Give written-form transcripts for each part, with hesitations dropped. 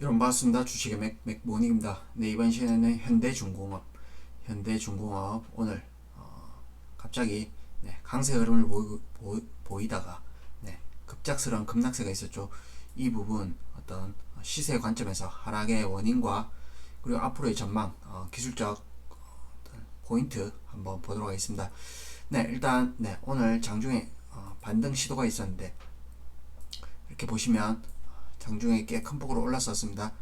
여러분 반갑습니다. 주식의 맥모닝입니다. 네, 이번 시간에는 현대중공업 오늘 갑자기 강세 흐름을 보이다가 급작스러운 급락세가 있었죠. 이 부분 어떤 시세 관점에서 하락의 원인과 그리고 앞으로의 전망, 기술적 포인트 한번 보도록 하겠습니다. 일단 오늘 장중에 반등 시도가 있었는데 이렇게 보시면 장중에 꽤 큰 폭으로 올랐었습니다.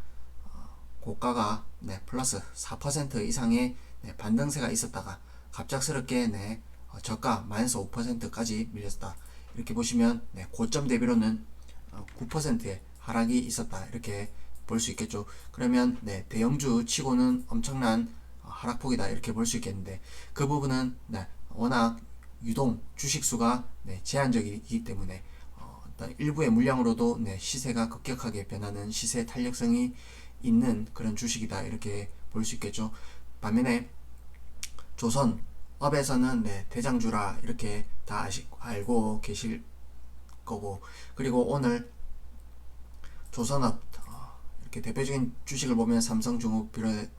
고가가 플러스 4% 이상의 반등세가 있었다가 갑작스럽게 저가 마이너스 5%까지 밀렸다. 이렇게 보시면 고점 대비로는 9%의 하락이 있었다. 이렇게 볼 수 있겠죠. 그러면 대형주 치고는 엄청난 하락폭이다. 이렇게 볼 수 있겠는데 그 부분은 워낙 유동 주식수가 제한적이기 때문에 일부의 물량으로도 시세가 급격하게 변하는 시세 탄력성이 있는 그런 주식이다. 이렇게 볼 수 있겠죠. 반면에 조선업에서는 대장주라 이렇게 다 알고 계실 거고, 그리고 오늘 조선업 이렇게 대표적인 주식을 보면 삼성중업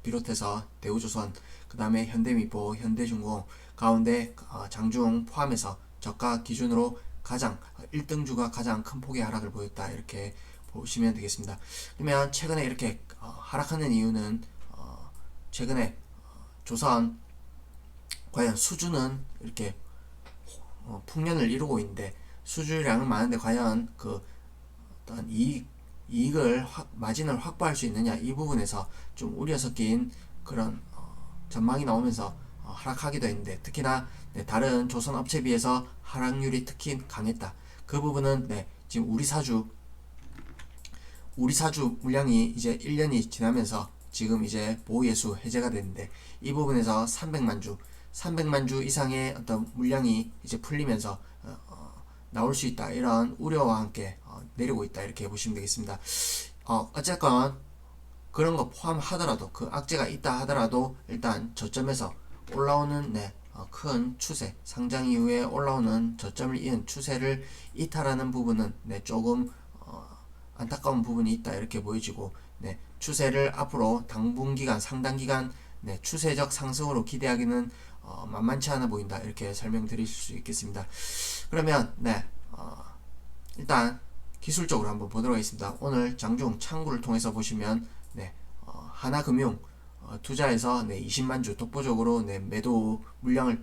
비롯해서 대우조선, 그 다음에 현대미포, 현대중공 가운데 장중 포함해서 저가 기준으로 가장 1등주가 가장 큰 폭의 하락을 보였다. 이렇게 보시면 되겠습니다. 그러면 최근에 이렇게 하락하는 이유는 최근에 조선 과연 수주는 이렇게 풍년을 이루고 있는데 수주량은 많은데 과연 그 어떤 이익을 마진을 확보할 수 있느냐, 이 부분에서 좀 우려 섞인 그런 전망이 나오면서 하락하기도 했는데, 특히나 다른 조선 업체에 비해서 하락률이 특히 강했다. 그 부분은 지금 우리 사주 물량이 이제 1년이 지나면서 지금 이제 보호예수 해제가 됐는데, 이 부분에서 300만 주 이상의 어떤 물량이 이제 풀리면서 나올 수 있다. 이런 우려와 함께 내리고 있다. 이렇게 보시면 되겠습니다. 어쨌건 그런 거 포함하더라도, 그 악재가 있다 하더라도 일단 저점에서 올라오는 큰 추세, 상장 이후에 올라오는 저점을 이은 추세를 이탈하는 부분은 조금 안타까운 부분이 있다. 이렇게 보여지고, 추세를 앞으로 당분기간, 상당기간 추세적 상승으로 기대하기는 만만치 않아 보인다. 이렇게 설명드릴 수 있겠습니다. 그러면 일단 기술적으로 한번 보도록 하겠습니다. 오늘 장중 창구를 통해서 보시면 하나금융 투자에서 20만 주 독보적으로 매도 물량을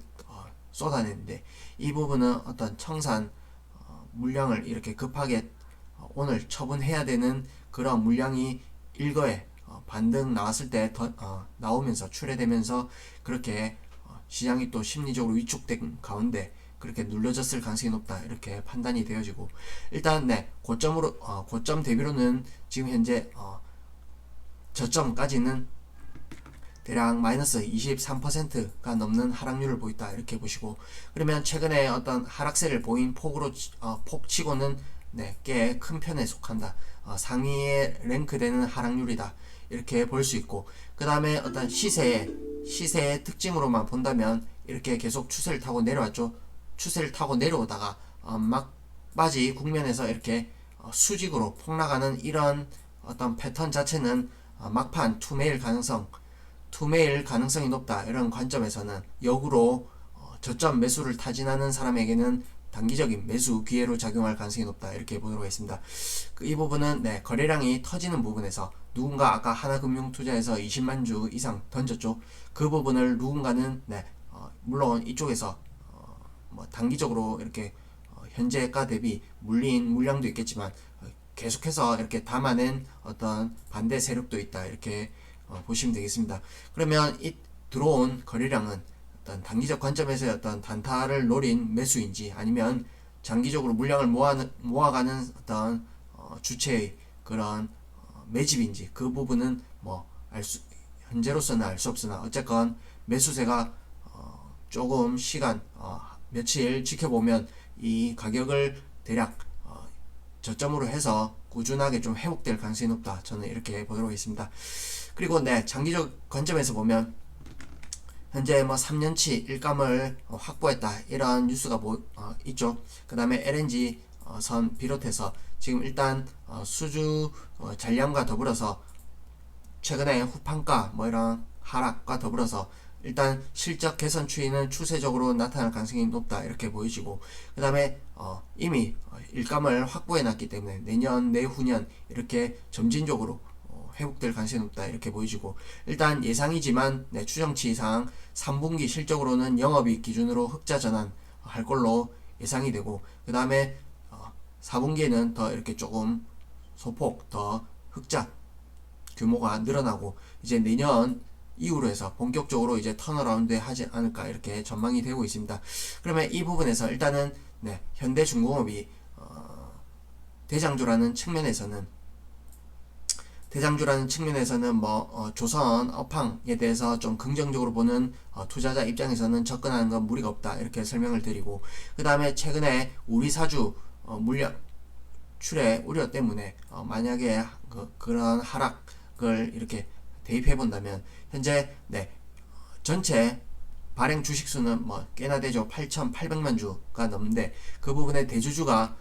쏟아냈는데, 이 부분은 어떤 청산 물량을 이렇게 급하게 오늘 처분해야 되는 그런 물량이 일거에 반등 나왔을 때 나오면서 출회되면서 그렇게 시장이 또 심리적으로 위축된 가운데 그렇게 눌러졌을 가능성이 높다. 이렇게 판단이 되어지고, 일단 고점 대비로는 지금 현재 저점까지는 대략 마이너스 23%가 넘는 하락률을 보였다. 이렇게 보시고, 그러면 최근에 어떤 하락세를 보인 폭치고는 꽤 큰 편에 속한다. 상위에 랭크되는 하락률이다. 이렇게 볼 수 있고, 그 다음에 어떤 시세의 특징으로만 본다면 이렇게 계속 추세를 타고 내려왔죠. 추세를 타고 내려오다가 막바지 국면에서 이렇게 수직으로 폭락하는 이런 어떤 패턴 자체는 막판 투매일 가능성이 높다. 이런 관점에서는 역으로 저점 매수를 타진하는 사람에게는 단기적인 매수 기회로 작용할 가능성이 높다. 이렇게 보도록 하겠습니다. 이 부분은 거래량이 터지는 부분에서 누군가 아까 하나금융투자에서 20만 주 이상 던졌죠. 그 부분을 누군가는 물론 이쪽에서 뭐 단기적으로 이렇게 현재가 대비 물린 물량도 있겠지만 계속해서 이렇게 담아낸 어떤 반대 세력도 있다. 이렇게 보시면 되겠습니다. 그러면 이 들어온 거래량은 어떤 단기적 관점에서의 어떤 단타를 노린 매수인지, 아니면 장기적으로 물량을 모아가는 어떤 주체의 그런 매집인지, 그 부분은 뭐 현재로서는 알 수 없으나 어쨌건 매수세가 조금 시간 며칠 지켜보면 이 가격을 대략 저점으로 해서 꾸준하게 좀 회복될 가능성이 높다. 저는 이렇게 보도록 하겠습니다. 그리고 장기적 관점에서 보면 현재 뭐 3년치 일감을 확보했다. 이런 뉴스가 있죠. 그 다음에 LNG 선 비롯해서 지금 일단 수주 잔량과 더불어서 최근에 후판가 뭐 이런 하락과 더불어서 일단 실적 개선 추이는 추세적으로 나타날 가능성이 높다 이렇게 보여지고, 그 다음에 이미 일감을 확보해 놨기 때문에 내년 내후년 이렇게 점진적으로 회복될 가능성이 높다 이렇게 보여지고, 일단 예상이지만 추정치상 3분기 실적으로는 영업이익 기준으로 흑자 전환할 걸로 예상이 되고, 그 다음에 4분기에는 더 이렇게 조금 소폭 더 흑자 규모가 늘어나고 이제 내년 이후로 해서 본격적으로 이제 턴어라운드 하지 않을까 이렇게 전망이 되고 있습니다. 그러면 이 부분에서 일단은 현대중공업이 대장주라는 측면에서는 조선 업황에 대해서 좀 긍정적으로 보는 투자자 입장에서는 접근하는 건 무리가 없다 이렇게 설명을 드리고, 그 다음에 최근에 우리 사주 물량 출해 우려 때문에 만약에 그런 하락을 이렇게 대입해 본다면 현재 전체 발행 주식수는 꽤나 되죠. 8,800만 주가 넘는데 그 부분에 대주주가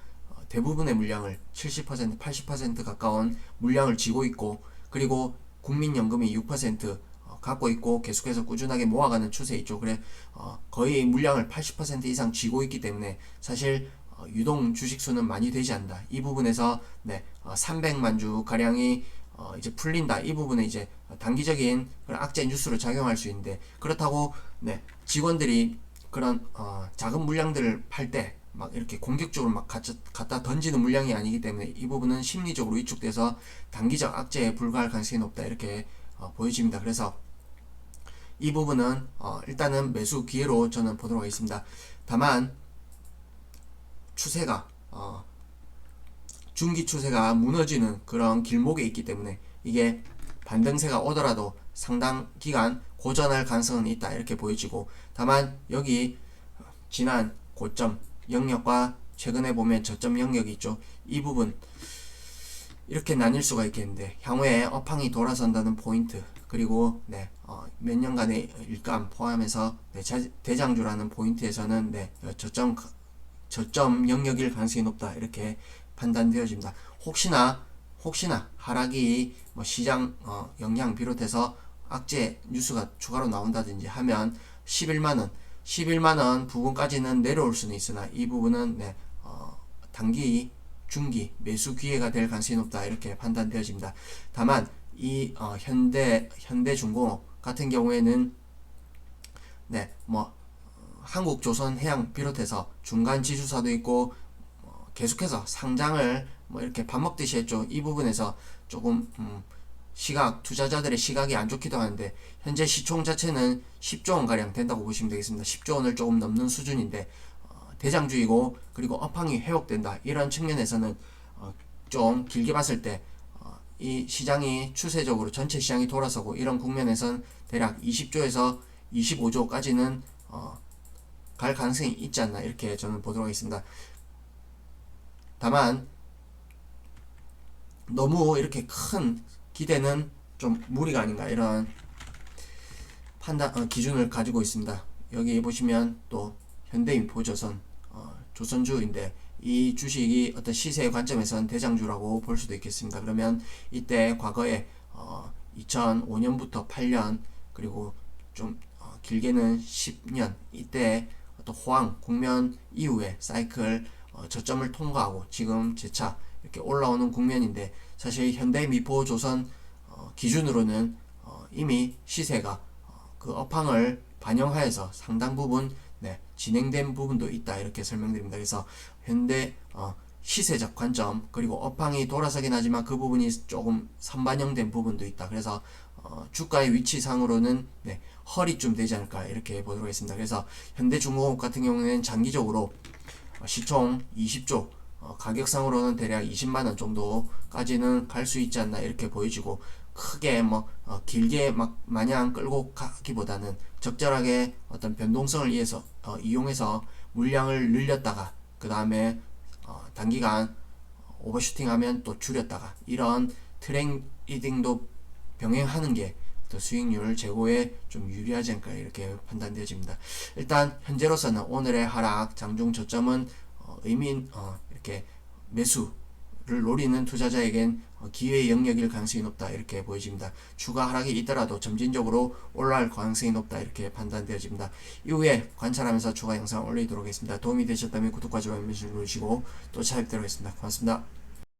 대부분의 물량을 70%, 80% 가까운 물량을 쥐고 있고, 그리고 국민연금이 6% 갖고 있고 계속해서 꾸준하게 모아가는 추세 있죠. 그래 거의 물량을 80% 이상 쥐고 있기 때문에 사실 유동 주식수는 많이 되지 않는다. 이 부분에서 300만 주 가량이 이제 풀린다. 이 부분에 이제 단기적인 그런 악재 뉴스로 작용할 수 있는데, 그렇다고 직원들이 그런 작은 물량들을 팔 때 막 이렇게 공격적으로 막 갖다 던지는 물량이 아니기 때문에 이 부분은 심리적으로 위축돼서 단기적 악재에 불과할 가능성이 높다 이렇게 보여집니다. 그래서 이 부분은 일단은 매수 기회로 저는 보도록 하겠습니다. 다만 추세가 중기 추세가 무너지는 그런 길목에 있기 때문에 이게 반등세가 오더라도 상당 기간 고전할 가능성은 있다 이렇게 보여지고, 다만 여기 지난 고점 영역과 최근에 보면 저점 영역이 있죠. 이 부분 이렇게 나뉠 수가 있겠는데, 향후에 업황이 돌아선다는 포인트, 그리고 몇 년간의 일감 포함해서 대장주라는 포인트에서는 저점 영역일 가능성이 높다 이렇게 판단되어집니다. 혹시나 하락이 시장 영향 비롯해서 악재 뉴스가 추가로 나온다든지 하면 11만원 부분까지는 내려올 수는 있으나 이 부분은 단기 중기 매수 기회가 될 가능성이 높다 이렇게 판단되어집니다. 다만 이 현대중공업 같은 경우에는 한국조선해양 비롯해서 중간 지주사도 있고 계속해서 상장을 이렇게 밥 먹듯이 했죠. 이 부분에서 조금 투자자들의 시각이 안 좋기도 하는데, 현재 시총 자체는 10조 원 가량 된다고 보시면 되겠습니다. 10조 원을 조금 넘는 수준인데 대장주이고 그리고 업황이 회복된다 이런 측면에서는 좀 길게 봤을 때 이 시장이 추세적으로 전체 시장이 돌아서고 이런 국면에선 대략 20조에서 25조까지는 갈 가능성이 있지 않나 이렇게 저는 보도록 하겠습니다. 다만 너무 이렇게 큰 기대는 좀 무리가 아닌가 이런 판단 기준을 가지고 있습니다. 여기 보시면 또 현대인포조선 조선주인데 이 주식이 어떤 시세의 관점에서는 대장주라고 볼 수도 있겠습니다. 그러면 이때 과거에 2005년부터 8년 그리고 좀 길게는 10년 이때 어떤 호황 국면 이후에 사이클 저점을 통과하고 지금 재차 이렇게 올라오는 국면인데, 사실 현대미포조선 기준으로는 이미 시세가 그 업황을 반영하여서 상당 부분 진행된 부분도 있다 이렇게 설명드립니다. 그래서 현대 시세적 관점 그리고 업황이 돌아서긴 하지만 그 부분이 조금 선반영된 부분도 있다. 그래서 주가의 위치상으로는 허리쯤 되지 않을까 이렇게 보도록 하겠습니다. 그래서 현대중공업 같은 경우에는 장기적으로 시총 20조 가격상으로는 대략 20만원 정도까지는 갈 수 있지 않나 이렇게 보여지고, 크게 길게 마냥 끌고 가기보다는 적절하게 어떤 변동성을 이용해서 물량을 늘렸다가 그 다음에 단기간 오버슈팅하면 또 줄였다가 이런 트레이딩도 병행하는 게 수익률 제고에 좀 유리하지 않을까 이렇게 판단되어집니다. 일단 현재로서는 오늘의 하락 장중 저점은 이렇게 매수 노리는 투자자에겐 기회의 영역일 가능성이 높다 이렇게 보여집니다. 추가 하락이 있더라도 점진적으로 올라갈 가능성이 높다 이렇게 판단되어집니다. 이후에 관찰하면서 추가 영상 올리도록 하겠습니다. 도움이 되셨다면 구독과 좋아요 눌러주시고 또 찾아뵙도록 하겠습니다. 고맙습니다.